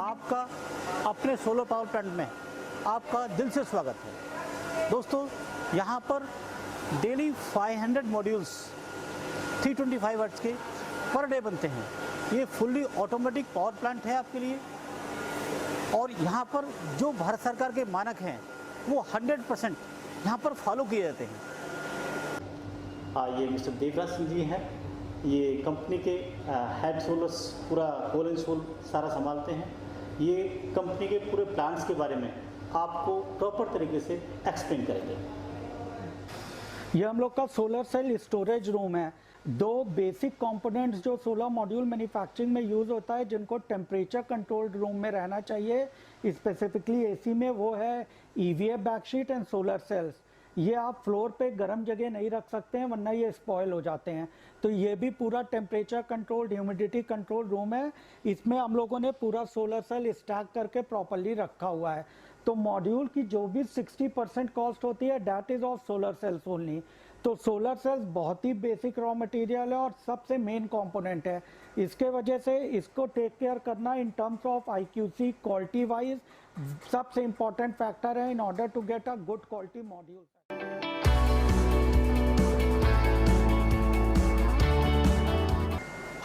आपका अपने solar power plant में आपका दिल से स्वागत है। दोस्तों, यहाँ पर डेली 500 मॉड्यूल्स 325 वाट्स के पर डे बनते हैं। ये फुल्ली ऑटोमेटिक पावर प्लांट है आपके लिए, और यहाँ पर जो भारत सरकार के मानक हैं वो 100% यहाँ पर फॉलो किए जाते हैं। ये मिस्टर देवराज सिंह जी हैं, ये कंपनी के हेड सोलर्स पूरा होल एंड सोल सारा संभालते हैं। ये कंपनी के पूरे प्लान्स के बारे में आपको प्रॉपर तरीके से एक्सप्लेन करेंगे। ये हम लोग का सोलर सेल स्टोरेज रूम है। दो बेसिक कंपोनेंट्स जो सोलर मॉड्यूल मैन्युफैक्चरिंग में यूज़ होता है, जिनको टेम्परेचर कंट्रोल्ड रूम में रहना चाहिए, स्पेसिफिकली एसी में, वो है ईवीए बैकशीट एंड सोलर सेल्स। ये आप फ्लोर पे गर्म जगह नहीं रख सकते हैं, वरना ये स्पॉयल हो जाते हैं। तो ये भी पूरा temperature controlled, humidity control room है। इसमें हम लोगों ने पूरा सोलर सेल स्टैक करके प्रॉपर्ली रखा हुआ है। तो मॉड्यूल की जो भी 60% कॉस्ट होती है, that is of solar cells only. तो सोलर सेल्स बहुत ही बेसिक रॉ मटेरियल है और सबसे मेन कंपोनेंट है। इसके वजह से इसको टेक केयर करना in terms of IQC quality wise सबसे इम्पॉर्टेंट फैक्टर है in order to get a good quality module.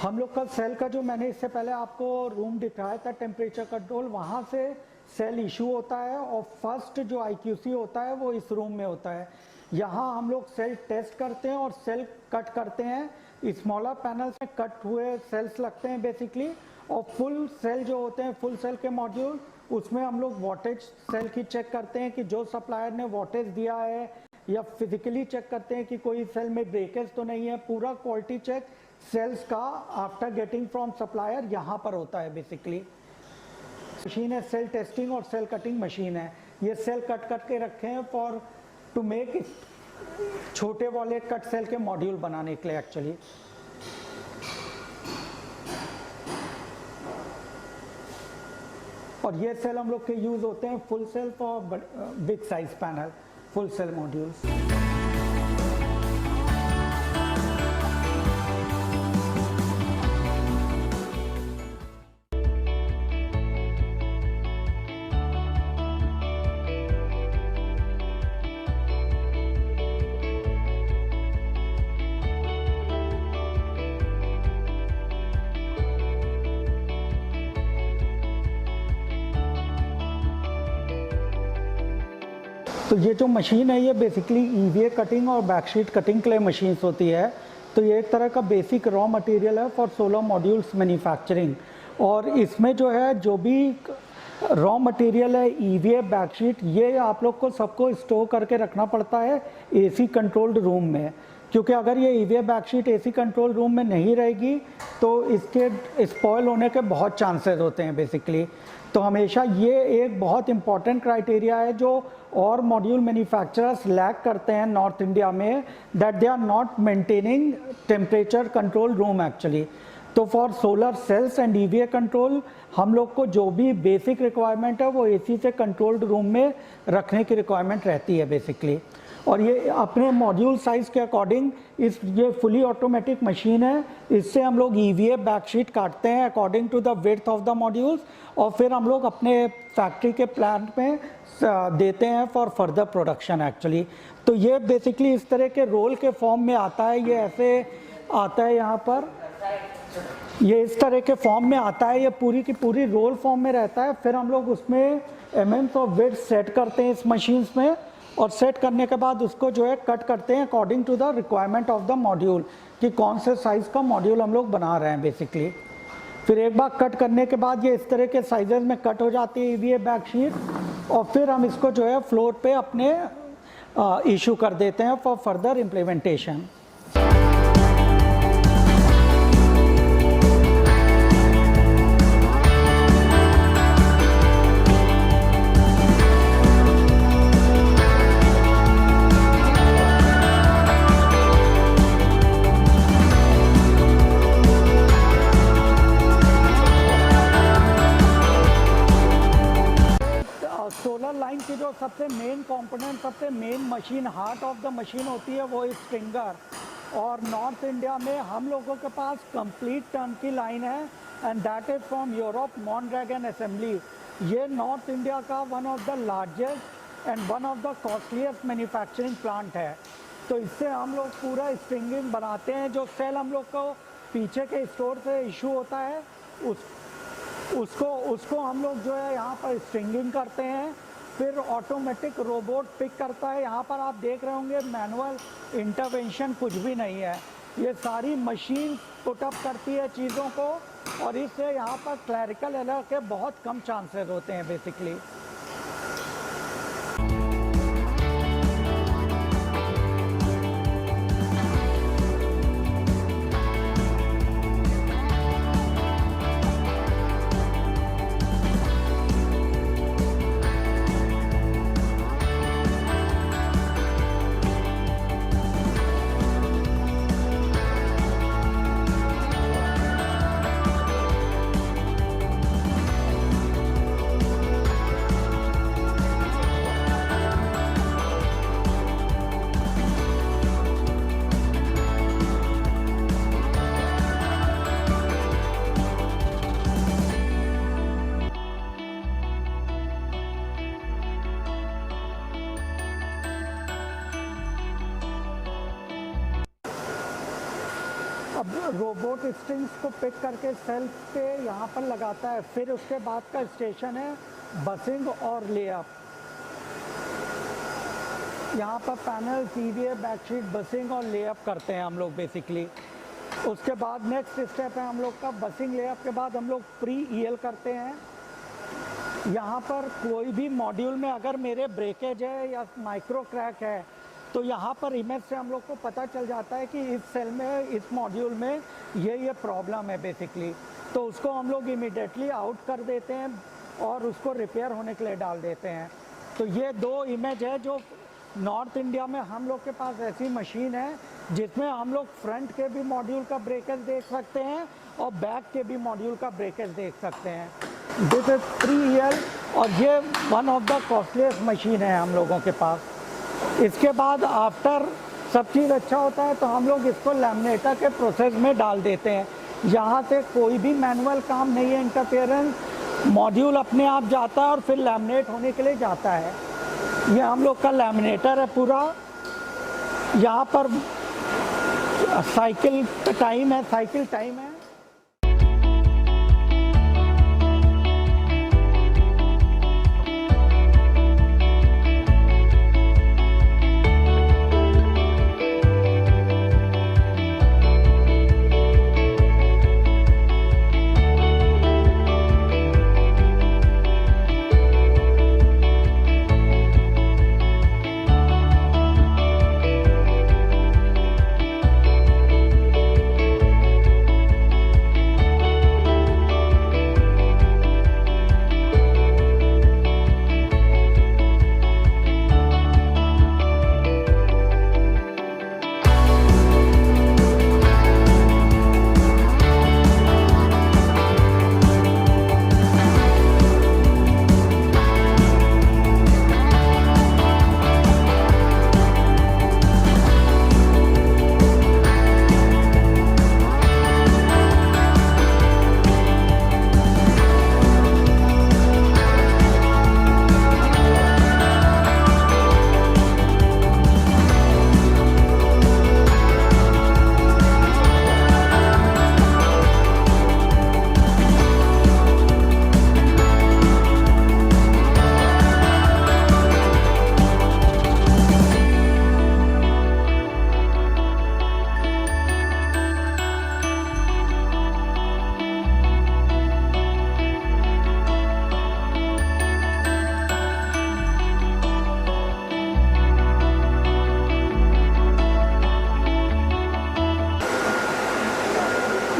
हम लोग का सेल का जो मैंने इससे पहले आपको रूम दिखाया था टेम्परेचर कंट्रोल, वहाँ से सेल इशू होता है और फर्स्ट जो IQC होता है वो इस रूम में होता है। यहाँ हम लोग सेल टेस्ट करते हैं और सेल कट करते हैं। स्मॉलर पैनल्स में कट हुए सेल्स लगते हैं बेसिकली, और फुल सेल जो होते हैं, फुल सेल के मॉड्यूल, उसमें हम लोग वोल्टेज सेल की चेक करते हैं कि जो सप्लायर ने वोल्टेज दिया है, या फिजिकली चेक करते हैं कि कोई सेल में ब्रेकेज तो नहीं है। पूरा क्वालिटी चेक सेल्स का आफ्टर गेटिंग फ्रॉम सप्लायर यहाँ पर होता है बेसिकली। मशीन है सेल टेस्टिंग और सेल कटिंग मशीन है। ये सेल कट करके रखे हैं फॉर टू मेक छोटे वाले कट सेल के मॉड्यूल बनाने के लिए एक्चुअली। और ये सेल हम लोग के यूज होते हैं full cell for big size panel, full cell modules. तो ये जो मशीन है, ये बेसिकली ईवीए कटिंग और बैकशीट कटिंग के लिए मशीन्स होती है। तो ये एक तरह का बेसिक रॉ मटेरियल है फॉर सोलर मॉड्यूल्स मैन्युफैक्चरिंग। और इसमें जो है, जो भी रॉ मटेरियल है, ईवीए बैकशीट, ये आप लोग को सबको स्टोर करके रखना पड़ता है AC कंट्रोल्ड रूम में। क्योंकि अगर ये ईवीए बैकशीट AC कंट्रोल रूम में नहीं रहेगी तो इसके स्पॉयल होने के बहुत चांसेस होते हैं बेसिकली। तो हमेशा ये एक बहुत इंपॉर्टेंट क्राइटेरिया है जो और मॉड्यूल मैन्युफैक्चरर्स लैक करते हैं नॉर्थ इंडिया में, that they are not maintaining temperature control room actually. तो for solar cells and EVA control हम लोग को जो भी बेसिक रिक्वायरमेंट है वो AC से कंट्रोल्ड रूम में रखने की रिक्वायरमेंट रहती है बेसिकली। और ये अपने मॉड्यूल साइज़ के अकॉर्डिंग ये फुली ऑटोमेटिक मशीन है। इससे हम लोग ईवीए बैकशीट काटते हैं according to the width of the modules, और फिर हम लोग अपने फैक्ट्री के प्लांट में देते हैं फॉर फर्दर प्रोडक्शन एक्चुअली। तो ये बेसिकली इस तरह के रोल के फॉर्म में आता है। ये ऐसे आता है, यहाँ पर ये इस तरह के फॉर्म में आता है। ये पूरी की पूरी रोल फॉर्म में रहता है। फिर हम लोग उसमें mm ऑफ विड्थ सेट करते हैं इस मशीन्स में, और सेट करने के बाद उसको जो है कट करते हैं according to the requirement of the module, कि कौन से साइज़ का मॉड्यूल हम लोग बना रहे हैं बेसिकली। फिर एक बार कट करने के बाद ये इस तरह के साइजेस में कट हो जाती है ईवीए बैकशीट, और फिर हम इसको जो है फ्लोर पे अपने इशू कर देते हैं for further implementation. Solar line की जो सबसे मेन कंपोनेंट, सबसे main machine, heart of the machine होती है वो स्ट्रिंगर। और नॉर्थ इंडिया में हम लोगों के पास कंप्लीट टर्न की लाइन है and that is from Europe Mondragon assembly. ये नॉर्थ इंडिया का one of the largest and one of the costliest manufacturing plant है। तो इससे हम लोग पूरा स्ट्रिंगिंग बनाते हैं। जो सेल हम लोग को पीछे के स्टोर से इशू होता है उसको हम लोग जो है यहाँ पर स्ट्रिंगिंग करते हैं, फिर ऑटोमेटिक रोबोट पिक करता है। यहाँ पर आप देख रहे होंगे मैनुअल इंटरवेंशन कुछ भी नहीं है, ये सारी मशीन पुटअप करती है चीज़ों को, और इससे यहाँ पर क्लैरिकल एरर के बहुत कम चांसेस होते हैं बेसिकली। अब रोबोट स्ट्रिंग्स को पिक करके सेल पे यहाँ पर लगाता है। फिर उसके बाद का स्टेशन है बसिंग और लेअप। यहाँ पर पैनल ईवीए बैकशीट बसिंग और लेअप करते हैं हम लोग बेसिकली। उसके बाद नेक्स्ट स्टेप है हम लोग का बसिंग लेअप के बाद हम लोग प्री ईएल करते हैं। यहाँ पर कोई भी मॉड्यूल में अगर मेरे ब्रेकेज है या माइक्रो क्रैक है तो यहाँ पर इमेज से हम लोग को पता चल जाता है कि इस सेल में इस मॉड्यूल में ये प्रॉब्लम है बेसिकली। तो उसको हम लोग इमीडिएटली आउट कर देते हैं और उसको रिपेयर होने के लिए डाल देते हैं। तो ये दो इमेज है जो नॉर्थ इंडिया में हम लोग के पास ऐसी मशीन है जिसमें हम लोग फ्रंट के भी मॉड्यूल का ब्रेकेज देख सकते हैं और बैक के भी मॉड्यूल का ब्रेकेज देख सकते हैं। दिस इज 3 ईयर और ये one of the costliest machine है हम लोगों के पास। इसके बाद आफ्टर सब चीज़ अच्छा होता है तो हम लोग इसको लैमिनेटर के प्रोसेस में डाल देते हैं। यहाँ से कोई भी मैनुअल काम नहीं है, इंटरफेरेंस, मॉड्यूल अपने आप जाता है और फिर लैमिनेट होने के लिए जाता है। ये हम लोग का लैमिनेटर है पूरा। यहाँ पर साइकिल टाइम है।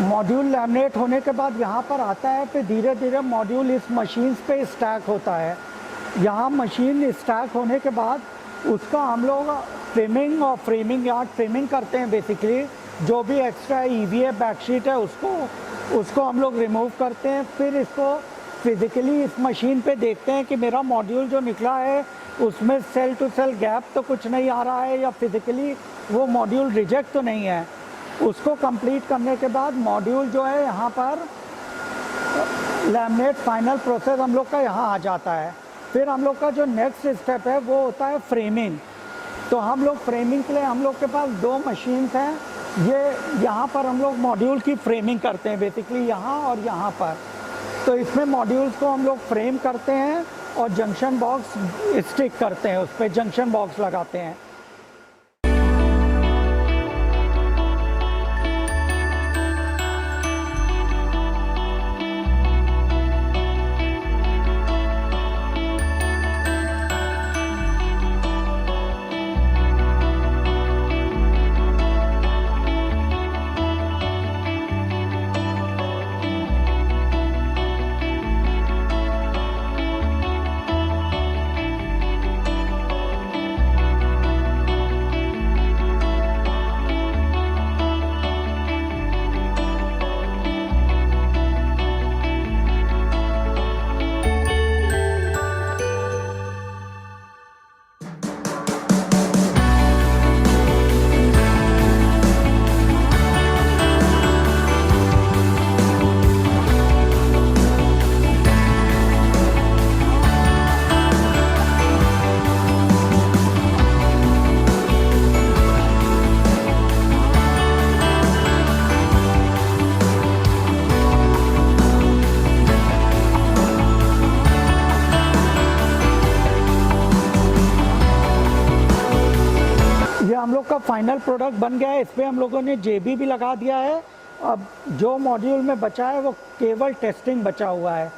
मॉड्यूल लैमिनेट होने के बाद यहाँ पर आता है, फिर धीरे धीरे मॉड्यूल इस मशीन पे स्टैक होता है। यहाँ मशीन स्टैक होने के बाद उसका हम लोग फ्रेमिंग और फ्रेमिंग यार्ड फ्रेमिंग करते हैं बेसिकली। जो भी एक्स्ट्रा ईवीए बैकशीट है उसको हम लोग रिमूव करते हैं। फिर इसको फिज़िकली इस मशीन पे देखते हैं कि मेरा मॉड्यूल जो निकला है उसमें सेल टू सेल गैप तो कुछ नहीं आ रहा है या फिज़िकली वो मॉड्यूल रिजेक्ट तो नहीं है। उसको कंप्लीट करने के बाद मॉड्यूल जो है यहाँ पर लैमिनेट फाइनल प्रोसेस हम लोग का यहाँ आ जाता है। फिर हम लोग का जो नेक्स्ट स्टेप है वो होता है फ्रेमिंग। तो हम लोग फ्रेमिंग के लिए हम लोग के पास 2 मशीन्स हैं। ये यहाँ पर हम लोग मॉड्यूल की फ्रेमिंग करते हैं बेसिकली, यहाँ और यहाँ पर। तो इसमें मॉड्यूल्स को हम लोग फ्रेम करते हैं और जंक्शन बॉक्स स्टिक करते हैं, उस पर जंक्शन बॉक्स लगाते हैं। हम लोग का फाइनल प्रोडक्ट बन गया है। इस पर हम लोगों ने JB भी लगा दिया है। अब जो मॉड्यूल में बचा है वो केवल टेस्टिंग बचा हुआ है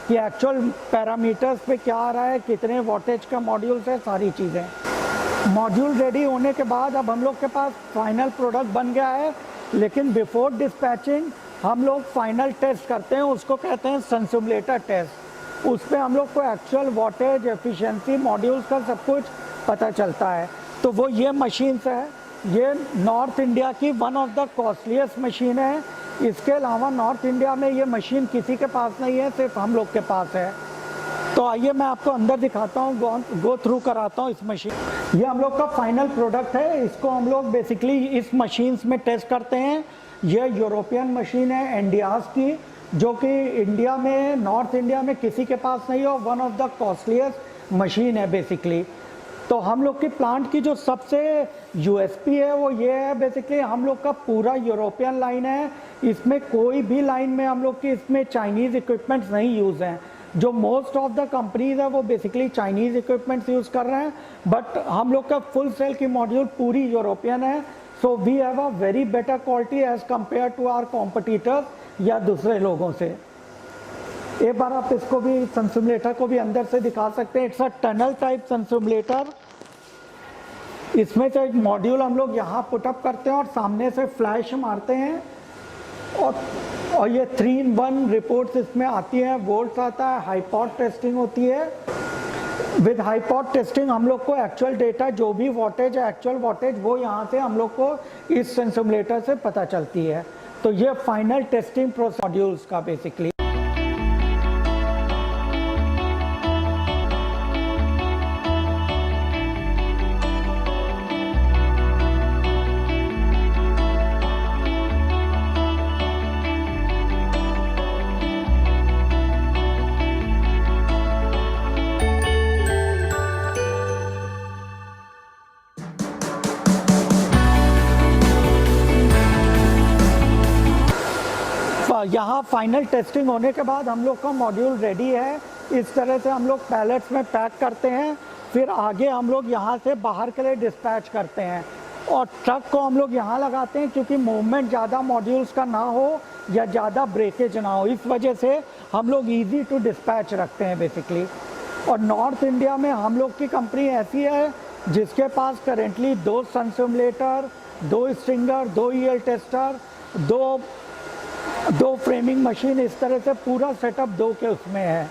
कि एक्चुअल पैरामीटर्स पे क्या आ रहा है, कितने वोल्टेज का मॉड्यूल है, सारी चीज़ें। मॉड्यूल रेडी होने के बाद अब हम लोग के पास फाइनल प्रोडक्ट बन गया है। लेकिन बिफोर डिस्पैचिंग हम लोग फाइनल टेस्ट करते हैं, उसको कहते हैं सन सिमुलेटर टेस्ट। उस पर हम लोग को एक्चुअल वोल्टेज, एफिशिएंसी, मॉड्यूल्स का सब कुछ पता चलता है। तो वो ये मशीन्स है, ये नॉर्थ इंडिया की one of the costliest machine है। इसके अलावा नॉर्थ इंडिया में ये मशीन किसी के पास नहीं है, सिर्फ हम लोग के पास है। तो आइए मैं आपको अंदर दिखाता हूँ, गो थ्रू कराता हूँ इस मशीन। ये हम लोग का फाइनल प्रोडक्ट है। इसको हम लोग बेसिकली इस मशीन्स में टेस्ट करते हैं। ये यूरोपियन मशीन है एनडियास की, जो कि इंडिया में, नॉर्थ इंडिया में किसी के पास नहीं है और one of the costliest machine है बेसिकली। तो हम लोग की प्लांट की जो सबसे USP है वो ये है, बेसिकली हम लोग का पूरा यूरोपियन लाइन है। इसमें कोई भी लाइन में हम लोग की इसमें चाइनीज़ इक्विपमेंट्स नहीं यूज़ हैं। जो मोस्ट ऑफ द कंपनीज है वो बेसिकली चाइनीज़ इक्विपमेंट्स यूज़ कर रहे हैं, बट हम लोग का फुल सेल की मॉड्यूल पूरी यूरोपियन है। So we have a very better quality as compare to our competitors या दूसरे लोगों से। एक बार आप इसको भी सन सिमुलेटर को भी अंदर से दिखा सकते हैं। It's a tunnel type sun simulator. इसमें से एक मॉड्यूल हम लोग यहाँ पुटअप करते हैं और सामने से फ्लैश मारते हैं और ये 3-in-1 रिपोर्ट्स इसमें आती हैं। वोल्ट्स आता है, हाईपॉड टेस्टिंग होती है। विद हाईपॉड टेस्टिंग हम लोग को एक्चुअल डेटा, जो भी वोल्टेज है, एक्चुअल वोल्टेज, वो यहाँ से हम लोग को इस सन सिमुलेटर से पता चलती है। तो ये फाइनल टेस्टिंग प्रोसेस मॉड्यूल्स का बेसिकली। यहाँ फाइनल टेस्टिंग होने के बाद हम लोग का मॉड्यूल रेडी है। इस तरह से हम लोग पैलेट्स में पैक करते हैं। फिर आगे हम लोग यहाँ से बाहर के लिए डिस्पैच करते हैं और ट्रक को हम लोग यहाँ लगाते हैं, क्योंकि मूवमेंट ज़्यादा मॉड्यूल्स का ना हो या ज़्यादा ब्रेकेज ना हो। इस वजह से हम लोग ईजी टू डिस्पैच रखते हैं बेसिकली। और नॉर्थ इंडिया में हम लोग की कंपनी ऐसी है जिसके पास currently 2 sun simulator, 2 stringer, 2 EL tester, 2 framing machine, इस तरह से पूरा सेटअप 2 के उसमें है।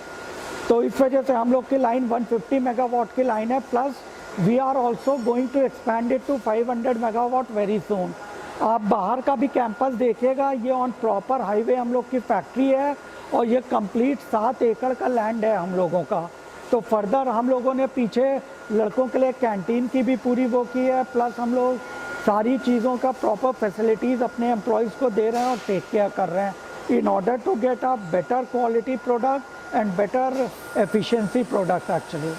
तो इस वजह से हम लोग की लाइन 150 मेगावाट की लाइन है। Plus we are also going to expand it to 500 megawatt very soon. आप बाहर का भी कैंपस देखिएगा, ये ऑन प्रॉपर हाईवे हम लोग की फैक्ट्री है और ये कंप्लीट 7 एकड़ का लैंड है हम लोगों का। तो फर्दर हम लोगों ने पीछे लड़कों के लिए कैंटीन की भी पूरी वो की है। प्लस हम लोग सारी चीज़ों का प्रॉपर फैसिलिटीज़ अपने एम्प्लॉयज़ को दे रहे हैं और टेक केयर कर रहे हैं। in order to get a better quality product and better efficiency product actually.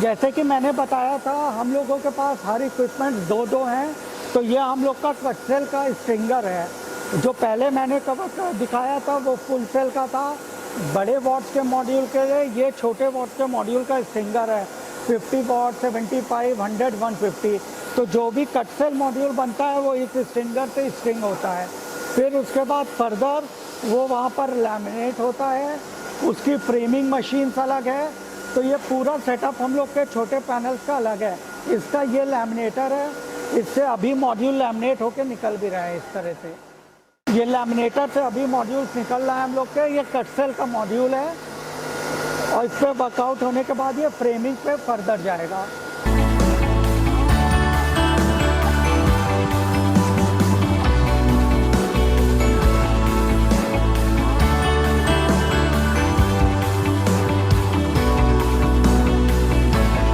जैसे कि मैंने बताया था, हम लोगों के पास हर इक्विपमेंट दो हैं। तो ये हम लोग का कट सेल का स्ट्रिंगर है। जो पहले मैंने कवर दिखाया था वो फुल सेल का था, बड़े वॉट्स के मॉड्यूल के लिए। ये छोटे वॉट्स के मॉड्यूल का स्ट्रिंगर है, 50 वॉट, 75, 100, 150। तो जो भी कट सेल मॉड्यूल बनता है वो इस स्ट्रिंगर से स्ट्रिंग होता है। फिर उसके बाद फर्दर वो वहाँ पर लैमिनेट होता है, उसकी फ्रेमिंग मशीन्स अलग है। तो ये पूरा सेटअप हम लोग के छोटे पैनल्स का अलग है। इसका ये लैमिनेटर है, इससे अभी मॉड्यूल लैमिनेट होके निकल भी रहा है इस तरह से। ये लैमिनेटर से अभी मॉड्यूल्स निकल रहा है हम लोग के। ये कट सेल का मॉड्यूल है और इस पर वर्कआउट होने के बाद ये फ्रेमिंग पे फर्दर जाएगा।